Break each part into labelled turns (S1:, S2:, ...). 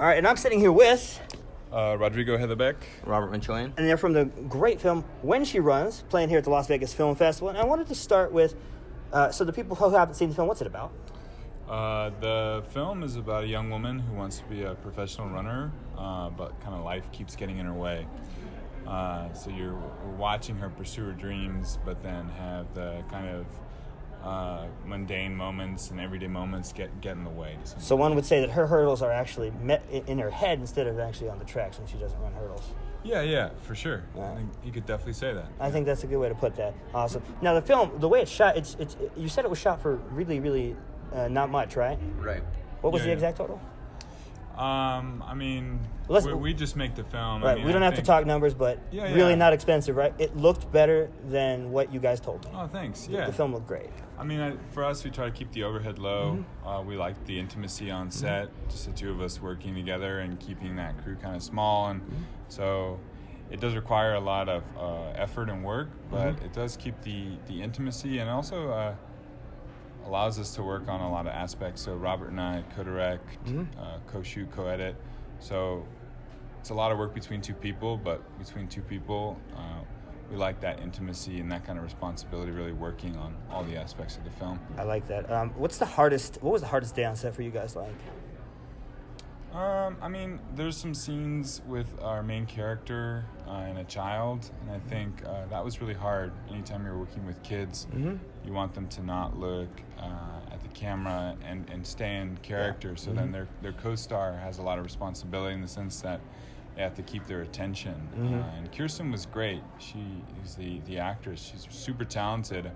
S1: All right, and I'm sitting here with
S2: Rodrigo Ojeda-Beck.
S3: Robert Machoian.
S1: and they're from the great film When She Runs, playing here at the Las Vegas Film Festival. And I wanted to start with, so the people who haven't seen the film, what's it about?
S2: The film is about a young woman who wants to be a professional runner, but kind of life keeps getting in her way. So you're watching her pursue her dreams, but then have the kind of mundane moments and everyday moments get in the way.
S1: So one would say that her hurdles are actually met in her head instead of actually on the track, since she doesn't run hurdles.
S2: Yeah, for sure.
S1: Yeah.
S2: I think you could definitely say that.
S1: I think that's a good way to put that. Awesome. Now the film, the way it's shot, it's you said it was shot for really not much, right?
S3: Right.
S1: What was
S2: Yeah,
S1: the
S2: yeah.
S1: exact total?
S2: I mean,
S1: Let's-
S2: we just make the film.
S1: Right.
S2: I mean,
S1: We don't
S2: I
S1: have to
S2: think-
S1: talk numbers, but
S2: Yeah,
S1: really
S2: yeah.
S1: not expensive, right? It looked better than what you guys told me.
S2: Oh, thanks. Yeah.
S1: The film looked great.
S2: I mean, for us, we try to keep the overhead low. We like the intimacy on set, just the two of us working together and keeping that crew kind of small. And so it does require a lot of effort and work, but it does keep the intimacy, and also allows us to work on a lot of aspects. So Robert and I co-direct, co-shoot, co-edit. So it's a lot of work between two people, but between two people, we like that intimacy and that kind of responsibility, really working on all the aspects of the film.
S1: I like that. What was the hardest day on set for you guys like?
S2: I mean, there's some scenes with our main character and a child, and I think that was really hard. Anytime you're working with kids, you want them to not look at the camera and stay in character. So then their co-star has a lot of responsibility in the sense that they have to keep their attention. And Kirsten was great. She is the actress. She's super talented.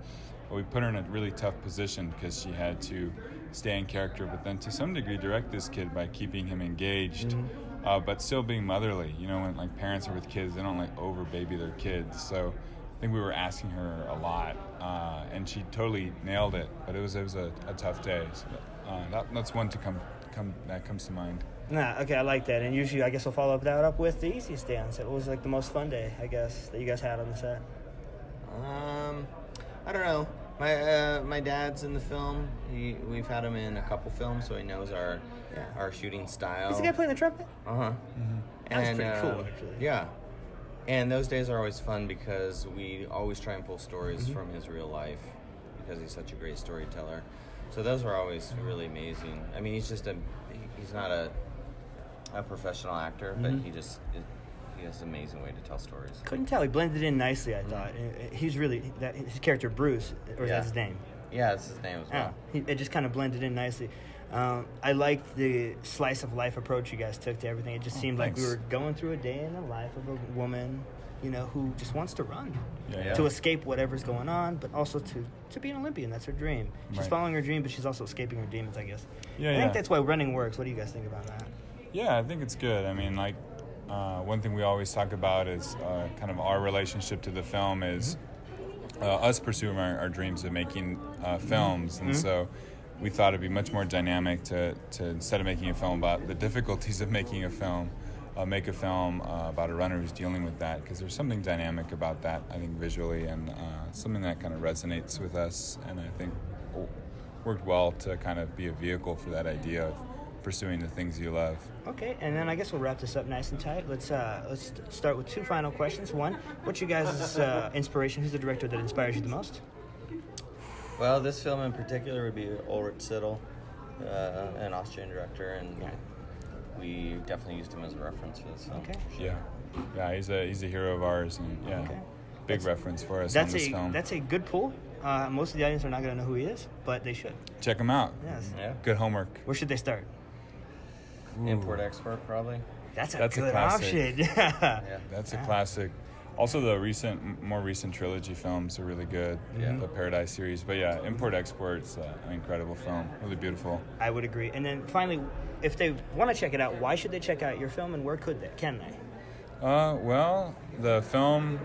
S2: But we put her in a really tough position because she had to stay in character, but then to some degree direct this kid by keeping him engaged, but still being motherly. You know, when like parents are with kids, they don't like over baby their kids. So I think we were asking her a lot, and she totally nailed it. But it was a tough day. So that's one that comes to mind.
S1: Nah, okay, I like that. And usually, I guess we'll follow that up with the easiest day on set. What was like the most fun day, I guess, that you guys had on the set?
S3: I don't know. My dad's in the film. We've had him in a couple films, so he knows our shooting style.
S1: Is the guy playing the trumpet?
S3: Uh-huh.
S1: That's pretty cool, actually.
S3: Yeah. And those days are always fun because we always try and pull stories from his real life because he's such a great storyteller. So those are always really amazing. I mean, he's not a professional actor, but he has an amazing way to tell stories.
S1: Couldn't tell. He blended in nicely, I thought. He's really, his character Bruce, or is that his name?
S3: Yeah, that's his name as well.
S1: It just kind of blended in nicely. I liked the slice of life approach you guys took to everything. It just seemed like we were going through a day in the life of a woman, you know, who just wants to run, to escape whatever's going on, but also to be an Olympian. That's her dream. She's following her dream, but she's also escaping her demons, I guess. I think that's why running works. What do you guys think about that?
S2: Yeah, I think it's good. I mean, like, one thing we always talk about is kind of our relationship to the film is us pursuing our dreams of making films. And so we thought it'd be much more dynamic to instead of making a film about the difficulties of making a film, make a film about a runner who's dealing with that, because there's something dynamic about that, I think, visually, and something that kind of resonates with us, and I think worked well to kind of be a vehicle for that idea of pursuing the things you love.
S1: Okay, and then I guess we'll wrap this up nice and tight. Let's start with two final questions. One, what's your guys' inspiration? Who's the director that inspires you the most?
S3: Well, this film in particular would be Ulrich Siddle, an Austrian director, and we definitely used him as a reference for this film.
S1: Okay.
S3: For sure.
S2: Yeah, he's a hero of ours, and big reference for us on this film.
S1: That's a good pull. Most of the audience are not going to know who he is, but they should.
S2: Check him out.
S1: Yes.
S3: Yeah.
S2: Good homework.
S1: Where should they start?
S3: Import export probably.
S1: That's a
S2: That's a
S1: good
S2: classic.
S1: option.
S3: Yeah.
S2: That's a classic. Also, the more recent trilogy films are really good.
S3: Yeah.
S2: The Paradise series. But yeah, Import Export's an incredible film. Really beautiful.
S1: I would agree. And then finally, if they want to check it out, why should they check out your film, and where can they?
S2: Well, the film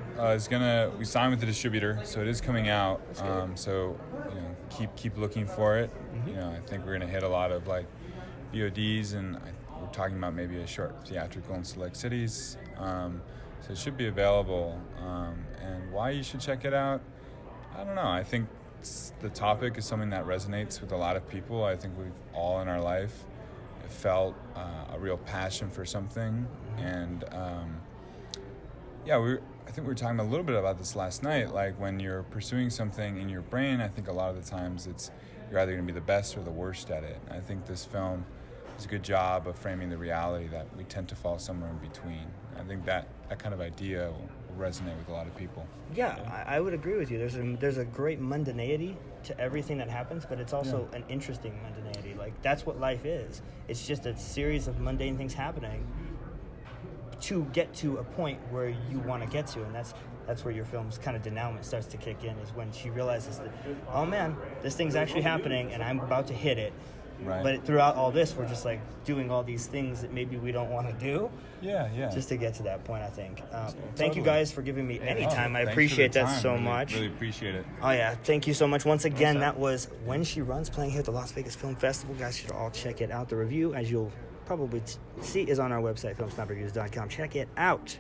S2: we signed with the distributor, so it is coming out. So, you know, keep looking for it. You know, I think we're gonna hit a lot of like VODs, and we're talking about maybe a short theatrical in select cities. So it should be available. And why you should check it out, I don't know. I think the topic is something that resonates with a lot of people. I think we've all in our life. it felt a real passion for something. And I think we were talking a little bit about this last night. Like when you're pursuing something in your brain, I think a lot of the times you're either going to be the best or the worst at it. And I think this film does a good job of framing the reality that we tend to fall somewhere in between. I think that kind of idea will resonate with a lot of people.
S1: Yeah, I would agree with you. There's a great mundanity to everything that happens, but it's also an interesting mundanity. Like that's what life is. It's just a series of mundane things happening to get to a point where you want to get to, and that's where your film's kind of denouement starts to kick in, is when she realizes that, oh man, this thing's actually happening and I'm about to hit it.
S2: Right.
S1: But throughout all this, we're just like doing all these things that maybe we don't want to do.
S2: Yeah.
S1: Just to get to that point, I think. Thank you guys for giving me any time. I
S2: Thanks
S1: appreciate
S2: for the
S1: that
S2: time.
S1: so much.
S2: Really appreciate it.
S1: Oh yeah, thank you so much. Once again, that was When She Runs, playing here at the Las Vegas Film Festival. Guys should all check it out. The review, as you'll probably see, is on our website, filmsnobreviews.com. Check it out.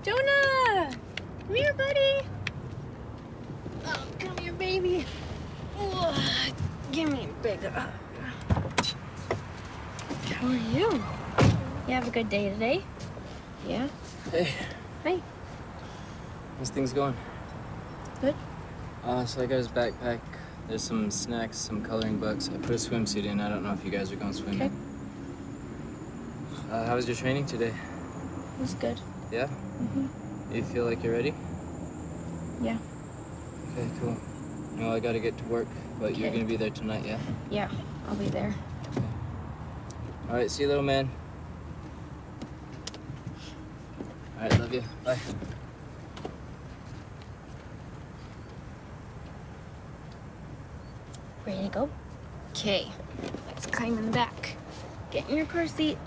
S4: Jonah! Come here, buddy! Oh, come here, baby. Ugh, give me a big hug. How are you? You have a good day today? Yeah?
S5: Hey.
S4: Hi.
S5: How's things going?
S4: Good.
S5: So I got his backpack. There's some snacks, some coloring books. I put a swimsuit in. I don't know if you guys are going swimming.
S4: Okay.
S5: How was your training today?
S4: It was good.
S5: Yeah?
S4: Mm-hmm.
S5: You feel like you're ready?
S4: Yeah.
S5: Okay, cool. Well, I gotta get to work, but you're gonna be there tonight, yeah?
S4: Yeah, I'll be there.
S5: Okay. All right, see you, little man. All right, love you. Bye.
S4: Ready to go? Okay, let's climb in the back. Get in your car seat.